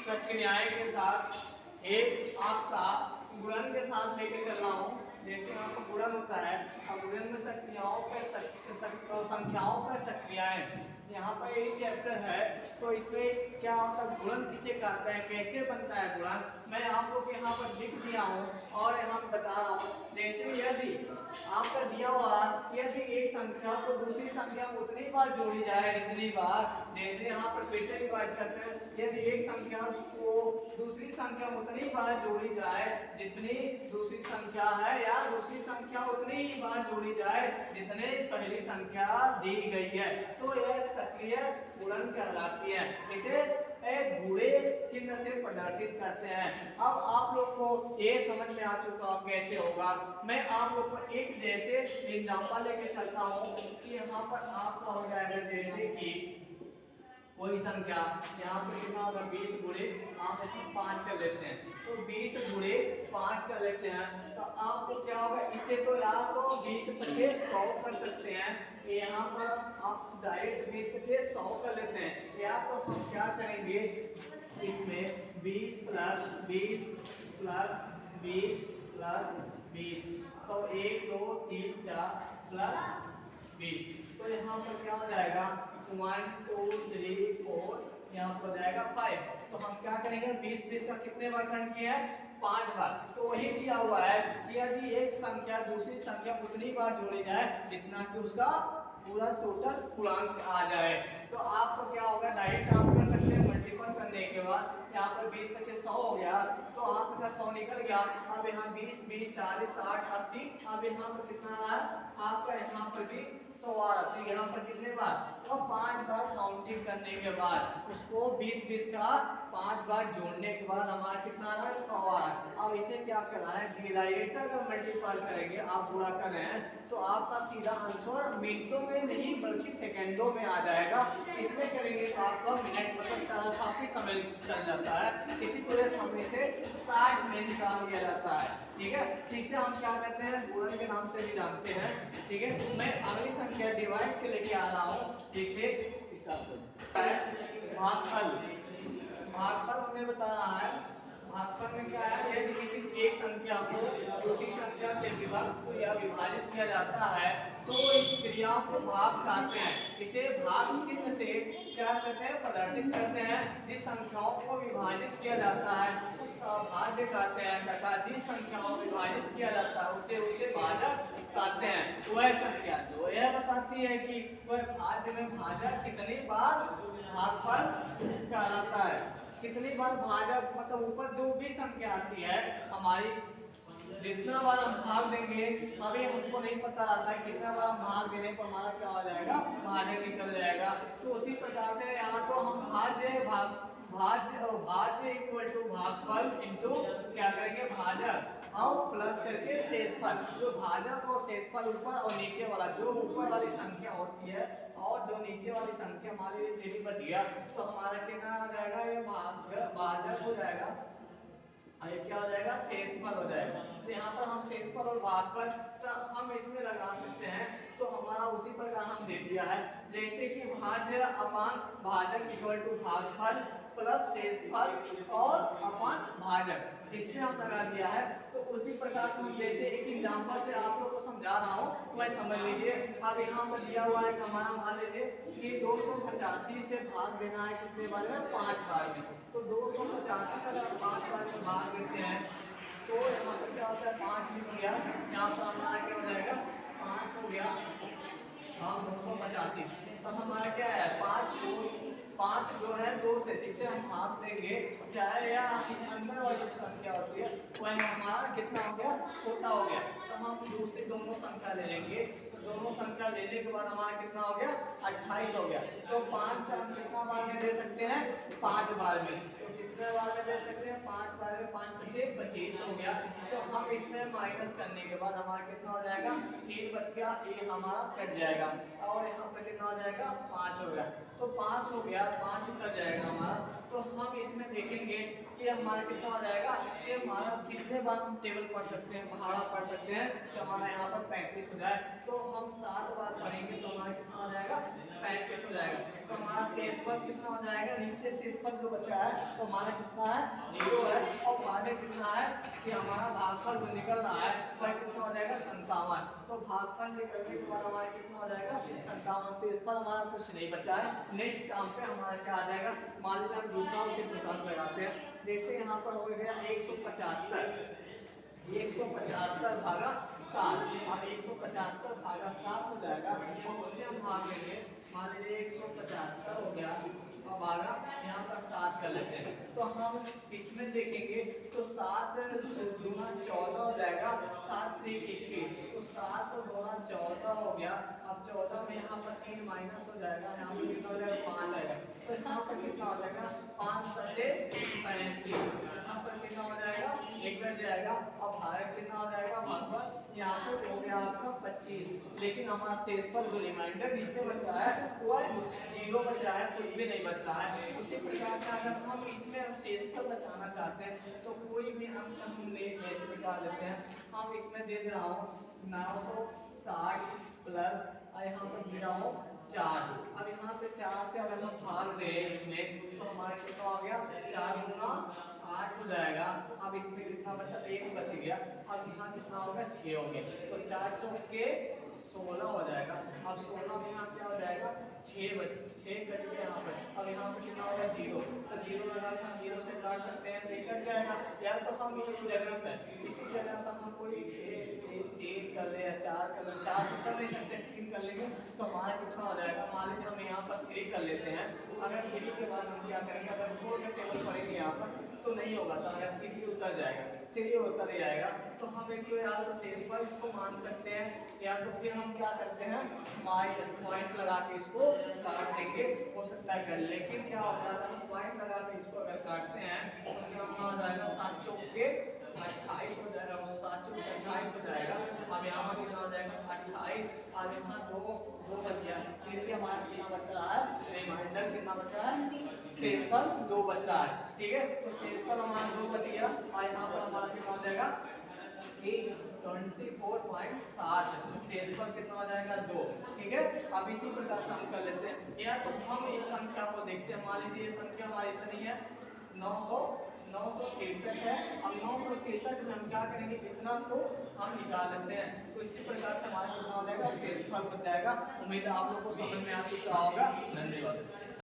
सक्रियाएं के साथ एक आपका गुणन के साथ लेके चल रहा हूँ। जैसे यहाँ पर गुणन होता है, अब गुणन में सक्रियाओं पे संख्याओं पे सक्रियाएं, यहाँ पर यही चैप्टर है। तो इसमें क्या होता है, गुणन किसे कहते हैं, कैसे बनता है गुणन, मैं आप लोग को यहाँ पर लिख दिया हूँ और यहाँ बता रहा हूँ। जैसे यदि आपका दिया हुआ यदि एक संख्या को दूसरी संख्या में उतनी बार जोड़ी जाए जितनी बार, जैसे यहाँ पर फिर से रिवाइज करते हैं, यदि एक संख्या को दूसरी संख्या में उतनी बार जोड़ी जाए जितनी दूसरी संख्या है, या दूसरी संख्या उतनी ही बार जोड़ी जाए जितने पहली संख्या दी गई है, तो यह सक्रिय गुणन कहलाती है। इसे एक गुणे चिन्ह से प्रदर्शित करते हैं। अब आप लोग को ये समझ में आ चुका कैसे होगा। मैं आप लोग को एक जैसे एग्जांपल लेके चलता हूँ कि यहाँ पर आपका हो जाएगा, जैसे कि कोई संख्या यहाँ पर कितना होगा, 20 गुणे आप 5 कर लेते हैं, तो 20 गुणे 5 कर लेते हैं, तो आपको क्या होगा, इसे तो या तो 20 25 100 कर सकते हैं, यहाँ पर आप डायरेक्ट 20 25 100 कर लेते हैं, या तो हम क्या करेंगे, इसमें 20 प्लस 20 प्लस 20 प्लस 20, तो 1 2 3 4 प्लस 20, तो यहाँ पर क्या हो जाएगा, 1 2 3 4, यहाँ पर हो जाएगा 5। तो हम क्या करेंगे, 20 20 का कितने बार खंड किया है, 5 बार। तो वही दिया हुआ है कि यदि एक संख्या दूसरी संख्या उतनी बार जोड़ी जाए जितना कि उसका पूरा टोटल पूर्णांक आ जाए, तो आपको क्या होगा, डायरेक्ट आप कर सकते हैं मल्टीपल करने के बाद, यहाँ पर 20 25 100 हो गया, तो आपका 100 निकल गया। अब यहाँ 20 20 40 60 80, अब यहाँ पर कितना आ रहा है आपका, यहाँ पर भी 100 आ रहा है, यहाँ पर कितने बार, तो 5 बार काउंटिंग करने के बाद उसको 20 20 का 5 बार जोड़ने के बाद हमारा कितना आ रहा है, 100 आ रहा है। अब इसे क्या करना है, डिवाइडेड अगर मल्टीपल करेंगे, आप गुणा कर रहे हैं, तो आपका सीधा आंसर मिनटों में नहीं बल्कि सेकंडों में आ जाएगा। इसमें करेंगे तो आपका मिनट मतलब काफी समय चल जाता है, इसी वजह से हम इसे 60 में निकाल दिया जाता है। ठीक है, इसे हम क्या कहते हैं, गुणन के नाम से भी जानते हैं। ठीक है, मैं अगली संख्या डिवाइड के लेके आ रहा हूँ, जिसे भागफल। भागफल हमें बता रहा है, भागफल में क्या है, यदि किसी एक संख्या को दूसरी संख्या से विभक्त या विभाजित किया जाता है तो इस क्रिया को भाग कहते हैं। इसे भाग चिन्ह से क्या करते हैं, प्रदर्शित करते हैं। जिस संख्याओं को विभाजित किया जाता है उस भाज्य कहते हैं, तथा जिस संख्याओं को विभाजित किया जाता है उसे भाजक कहते हैं। वह संख्या जो यह बताती है कि वह भाज्य में भाजक कितनी बार भागफल कहलाता है, कितनी बार भाजक, मतलब ऊपर जो भी संख्या आती है हमारी, जितना बार हम भाग देंगे, अभी हमको नहीं पता रहता है कितना बार हम भाग देने पर हमारा क्या हो जाएगा, भाजक निकल जाएगा। तो उसी प्रकार से यहाँ तो हम भाज्य इक्वल टू भागफल इनटू क्या करेंगे, भाजक और प्लस करके शेषफल। जो भाजक और शेषफल ऊपर और नीचे वाला, जो ऊपर वाली संख्या होती है और जो नीचे वाली संख्या हमारे लिए तेरी बच गया, तो हमारा कितना हो जाएगा, ये भाजक हो जाएगा, ये क्या हो जाएगा, शेषफल हो जाएगा। तो यहाँ पर हम शेषफल और भागफल हम इसमें लगा सकते हैं, तो हमारा उसी प्रकार हम दे दिया है, जैसे कि भाज्य अपान भाजक इक्वल टू भागफल प्लस शेषफल और अपान भाजक, इसमें हम लगा दिया है। तो उसी प्रकार से हम जैसे एक एग्जांपल से आप लोग को समझा रहा हूँ, वह समझ लीजिए। अब यहाँ पर दिया हुआ है, हमारा मान लीजिए कि 285 से भाग देना है कितने बार में, 5 बार में। तो 285 से अगर 5 बार में भाग देते हैं तो यहाँ पर क्या होता है, 5 लिख दिया, यहाँ पर हमारा क्या हो जाएगा, 5 हो गया, हम 285, तो हमारा क्या है, 5 जो है 2 से, जिससे हम भाग देंगे क्या है, या अंदर वाली जो संख्या होती है वह हमारा कितना हो गया, छोटा हो गया। तो हम दूसरी दोनों संख्या ले लेंगे, तो दोनों संख्या लेने के बाद हमारा कितना हो गया, 28 हो गया। तो 5 का हम कितना बार में दे सकते हैं, 5 बार में। तो कितने बार में दे सकते हैं, 5 बार में, 5 25 25 हो गया। तो हम इसमें माइनस करने के बाद हमारा कितना हो जाएगा, 3 बच गया, ये हमारा कट जाएगा और यहाँ पर कितना हो जाएगा, 5 हो गया। तो 5 हो गया, 5 उतर जाएगा हमारा। तो हम इसमें देखेंगे कि हमारा कितना हो जाएगा, कि हमारा कितने बार हम टेबल पढ़ सकते हैं, पहाड़ा पढ़ सकते हैं कि हमारा यहाँ पर 35 हो जाए। तो हम 7 बार पढ़ेंगे तो हमारा कितना हो जाएगा, 35 हो जाएगा। तो हमारा शेषफल कितना हो जाएगा, नीचे शेषफल जो बचा है तो हमारा कितना है, 0 है। और आगे कितना है कि हमारा भागफल जो निकल रहा है वह कितना हो जाएगा, 57। तो भागफल निकलने के बाद हमारा कितना हो जाएगा, 57। शेषफल हमारा कुछ नहीं बचा है। नेक्स्ट काम पे हमारा क्या आ जाएगा, मान लीजिए हम दूसरा उसी प्रकार लगाते हैं। जैसे यहाँ पर हो गया 175, 175 भागा 7। अब 175 भागा 7 हो जाएगा और उससे हम भाग लेंगे। मान लीजिए 175 हो गया और भागा यहाँ पर 7 कर लेते हैं। तो हम इसमें देखेंगे तो 7 दूना 14 हो जाएगा, 7 3 21। तो 7 दूना 14 हो गया। अब 14 में यहाँ पर 3 माइनस हो जाएगा, यहाँ पर कितना हो जाएगा, 5 आएगा। तो यहाँ पर कितना हो जाएगा, 5 7 35। यहाँ पर कितना हो जाएगा, 1 कट जाएगा। अब भाग कितना हो जाएगा, भागफल यहाँ पर हो गया आपका 25। लेकिन हमारा शेषफल जो रिमाइंडर नीचे बच रहा है वह 0 बच रहा है, कुछ भी नहीं बच रहा है। उसी प्रकार से अगर हम इसमें शेषफल बचाना चाहते हैं तो कोई भी अंक हम ऐसे निकाल लेते हैं। हम इसमें दे रहा हूँ 960 प्लस यहाँ पर दे रहा हूँ 4। अब यहाँ से 4 से अगर हम भाग दें इसमें तो हमारा कितना हो गया, 4 गुना 8 हो जाएगा। अब इसमें कितना बचा, 1 बच गया। अब यहाँ कितना होगा, 6 हो गया। तो 4 चौके 16 हो जाएगा। अब 16 में यहाँ क्या हो जाएगा, 6 कट गया यहाँ पर। अब यहाँ पर कितना होगा, 0। तो 0 लगा के हम 0 से काट सकते हैं, तो कट जाएगा। या तो हम इस जगह पर इसी जगह पर हम कोई 6 से 3 कर ले या 4 कर ले, 4 से कर नहीं सकते, 3 कर लेंगे तो हमारा कितना हो जाएगा। मान लीजिए हम यहाँ पर 3 कर लेते हैं। अगर 3 के बाद हम क्या करेंगे, अगर 4 का टेबल पढ़ेंगे यहाँ पर तो नहीं होगा। तो अगर 3 उतर जाएगा, 3 उतर जाएगा तो हम एक तो या तो शेषफल इसको मान सकते हैं, या तो फिर हम क्या करते हैं, माइनस पॉइंट लगा के इसको काट देंगे, हो सकता है कर। लेकिन क्या होगा, अगर हम पॉइंट लगा के इसको अगर काटते हैं तो क्या हो जाएगा, 7 चौके 28 हो जाएगा, 7 चौके 28 हो जाएगा। अब यहाँ पर कितना हो जाएगा, 28। अब यहाँ 2 बच गया। फिर भी हमारा कितना बच रहा है, रिमाइंडर कितना बच रहा है, शेषफल 2 बच रहा है। ठीक है, तो शेषफल हमारा 2 बच गया। और यहाँ पर हमारा कितना हो जाएगा कि 24.7। शेषफल कितना हो जाएगा, 2। ठीक है, अब इसी प्रकार से हम कर लेते हैं। या तो हम इस संख्या को देखते हैं। मान लीजिए ये संख्या हमारी इतनी है, 963 है। अब 963 में हम क्या करेंगे, इतना को हम निकाल लेते हैं। तो इसी प्रकार से हमारा कितना हो जाएगा, शेषफल बच जाएगा। उम्मीद है आप लोग को समझ में आ चुका होगा। धन्यवाद।